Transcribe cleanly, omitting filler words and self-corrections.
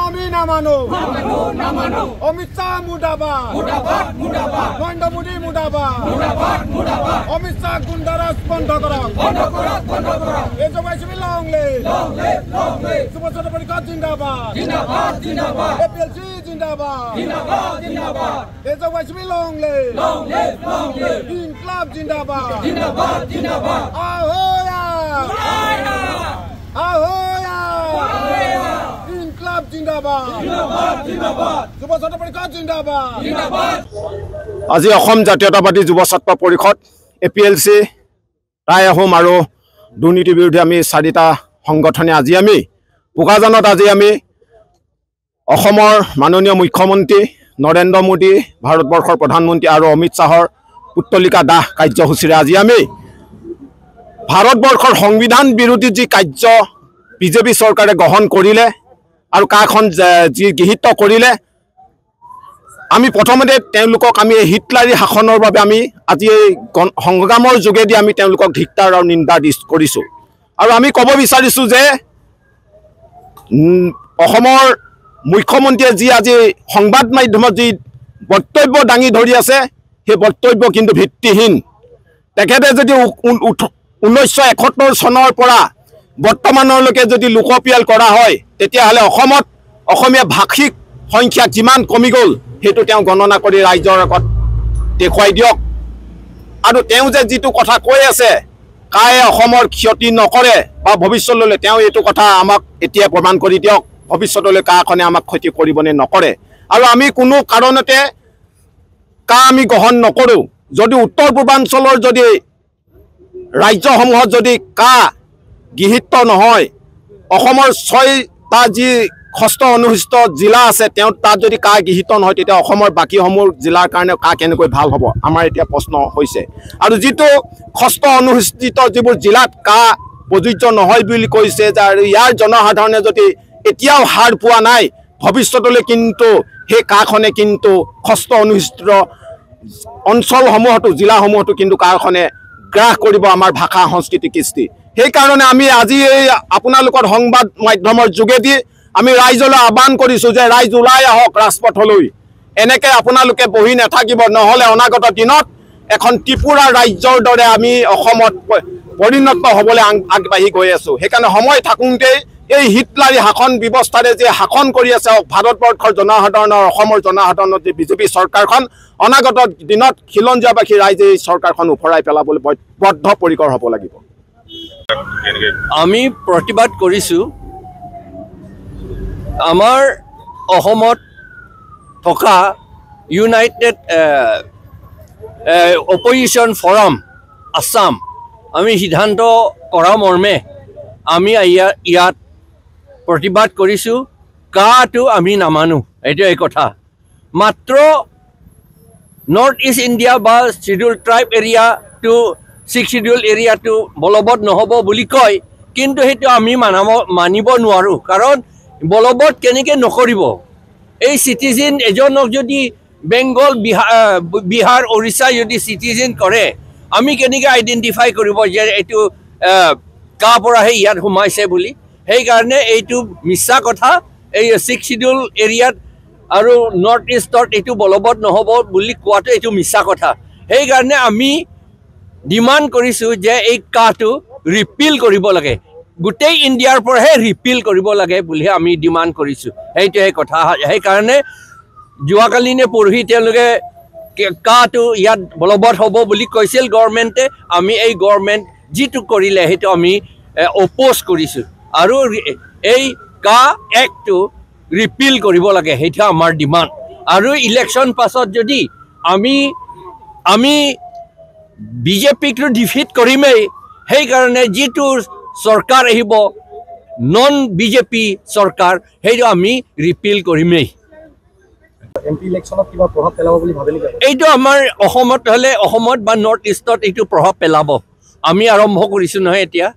আমি না মানো অমিত শাহ মুর্দাবাদ নরেন্দ্র মোদী মুর্দাবাদ অমিত শাহ গুন্ডারাজ বন্ধ করক এজবাইসি লং লিভ সুভাষ চন্দ্র পরিষদ জিন্দাবাদ এপিএলসি জিন্দাবাদ এজবাইসি লং লিভ ইনকলাব জিন্দাবাদ ahoya ইনকলাব জিন্দাবাদ যুৱ ছাত্ৰ পৰিষদ জিন্দাবাদ আজি অসম জাতীয়তাবাদী যুৱ ছাত্ৰ পৰিষদ এপিএলসি ৰায় আহোম আৰু দুৰ্নীতি বিৰোধী আমি চাৰিটা সংগঠনে আজি আমি পোকাজানত আজি আমি অসমৰ মাননীয় মুখ্যমন্ত্ৰী নৰেন্দ্ৰ মোদী ভাৰতবৰ্ষৰ প্ৰধানমন্ত্ৰী আৰু অমিত শাহৰ পুত্তলিকা দাহ কাৰ্যসূচীৰে আজি আমি ভাৰতবৰ্ষৰ সংবিধান বিৰোধী যি কাৰ্য বিজেপি চৰকাৰে গ্ৰহণ কৰিলে আৰু কাখন যি গৃহীত কৰিলে আমি প্ৰথমতে তেওঁলোকক আমি হিটলাৰী শাসনৰ বাবে আমি আজি এই সংগ্ৰামৰ যোগেদি আমি তেওঁলোকক ধিক্কাৰ আৰু নিন্দা কৰিছোঁ আৰু আমি ক'ব বিচাৰিছোঁ যে অসমৰ মুখ্যমন্ত্ৰীয়ে যি আজি সংবাদ মাধ্যমত যি বক্তব্য দাঙি ধৰি আছে সেই বক্তব্য কিন্তু ভিত্তিহীন তেখেতে যদি 1971 চনৰ পৰা বৰ্তমানলৈকে যদি লোকপিয়াল কৰা হয় তেতিয়াহ'লে অসমত অসমীয়া ভাষিক সংখ্যা কিমান কমি গ'ল সেইটো তেওঁ গণনা কৰি ৰাইজৰ আগত দেখুৱাই দিয়ক আৰু তেওঁ যে যিটো কথা কৈ আছে কায়ে অসমৰ ক্ষতি নকৰে বা ভৱিষ্যতলৈ তেওঁ এইটো কথা আমাক এতিয়া প্ৰমাণ কৰি দিয়ক ভৱিষ্যতলৈ কাখনে আমাক ক্ষতি কৰিবনে নকৰে আৰু আমি কোনো কাৰণতে কা আমি গ্ৰহণ নকৰোঁ যদি উত্তৰ পূৰ্বাঞ্চলৰ যদি ৰাজ্যসমূহত যদি কা গৃহীত নহয় অসমৰ 6টা যি ষষ্ঠ অনুসূচিত জিলা আছে তেওঁ তাত যদি কা গৃহীত নহয় তেতিয়া অসমৰ বাকীসমূহ জিলাৰ কাৰণে কা কেনেকৈ ভাল হ'ব আমাৰ এতিয়া প্ৰশ্ন হৈছে আৰু যিটো ষষ্ঠ অনুসূচিত যিবোৰ জিলাত কা প্ৰযোজ্য নহয় বুলি কৈছে যে আৰু ইয়াৰ জনসাধাৰণে যদি এতিয়াও হাৰ পোৱা নাই ভৱিষ্যতলৈ কিন্তু সেই কাখনে কিন্তু ষষ্ঠ অনুসূচিত অঞ্চলসমূহতো জিলাসমূহতো কিন্তু কাখনে গ্ৰাস কৰিব আমাৰ ভাষা সংস্কৃতি কৃষ্টি সেইকাৰণে আমি আজি এই আপোনালোকৰ সংবাদ মাধ্যমৰ যোগেদি আমি ৰাইজলৈ আহ্বান কৰিছোঁ যে ৰাইজ ওলাই আহক ৰাজপথলৈ এনেকৈ আপোনালোকে বহি নাথাকিব নহ'লে অনাগত দিনত এখন ত্ৰিপুৰা ৰাজ্যৰ দৰে আমি অসমত পৰিণত হ'বলৈ আগবাঢ়ি গৈ আছোঁ সেইকাৰণে সময় থাকোঁতেই এই হিটলাৰী শাসন ব্যৱস্থাৰে যে শাসন কৰি আছে ভাৰতবৰ্ষৰ জনসাধাৰণৰ অসমৰ জনসাধাৰণৰ যে বিজেপি চৰকাৰখন অনাগত দিনত খিলঞ্জীয়াবাসী ৰাইজে এই চৰকাৰখন উফৰাই পেলাবলৈ বদ্ধপৰিকৰ হ'ব লাগিব আমি প্ৰতিবাদ কৰিছোঁ আমাৰ অসমত থকা ইউনাইটেড অপজিশ্যন ফৰাম আছাম আমি সিদ্ধান্ত কৰা মৰ্মে আমি ইয়াত প্ৰতিবাদ কৰিছোঁ কাটো আমি নামানো এইটোৱে কথা মাত্ৰ নৰ্থ ইষ্ট ইণ্ডিয়া বা শিডিউল ট্ৰাইব এৰিয়াটো 6 শিডিউল এৰিয়াটো বলবৎ নহ'ব বুলি কয় কিন্তু সেইটো আমি মানিব নোৱাৰোঁ কাৰণ বলবৎ কেনেকৈ নকৰিব এই চিটিজেন এজনক যদি বেংগল বিহাৰ ওড়িশা যদি চিটিজেন কৰে আমি কেনেকৈ আইডেণ্টিফাই কৰিব যে এইটো কাৰ পৰাহে ইয়াত সোমাইছে বুলি সেইকাৰণে এইটো মিছা কথা এই 6 শিডিউল এৰিয়াত আৰু নৰ্থ ইষ্টত এইটো বলবৎ নহ'ব বুলি কোৱাটো এইটো মিছা কথা সেইকাৰণে আমি ডিমাণ্ড কৰিছোঁ যে এই কাটো ৰিপিল কৰিব লাগে গোটেই ইণ্ডিয়াৰ পৰাহে ৰিপিল কৰিব লাগে বুলি আমি ডিমাণ্ড কৰিছোঁ সেইটোৱে কথা সেইকাৰণে যোৱাকালি নে পৰহি তেওঁলোকে কাটো ইয়াত বলবৎ হ'ব বুলি কৈছিল গভৰ্ণমেণ্টে আমি এই গভৰ্ণমেণ্ট যিটো কৰিলে সেইটো আমি অপ'জ কৰিছোঁ আৰু এই কা এক্টটো ৰিপিল কৰিব লাগে সেইটো আমাৰ ডিমাণ্ড আৰু ইলেকশ্যন পাছত যদি আমি বিজেপিকটো ডিফিট কৰিমেই সেইকাৰণে যিটো চৰকাৰ আহিব নন বিজেপি চৰকাৰ সেইটো আমি ৰিপিল কৰিমেই এইটো আমাৰ অসমত হ'লে অসমত বা নৰ্থ ইষ্টত এইটো প্ৰভাৱ পেলাব আমি আৰম্ভ কৰিছোঁ নহয় এতিয়া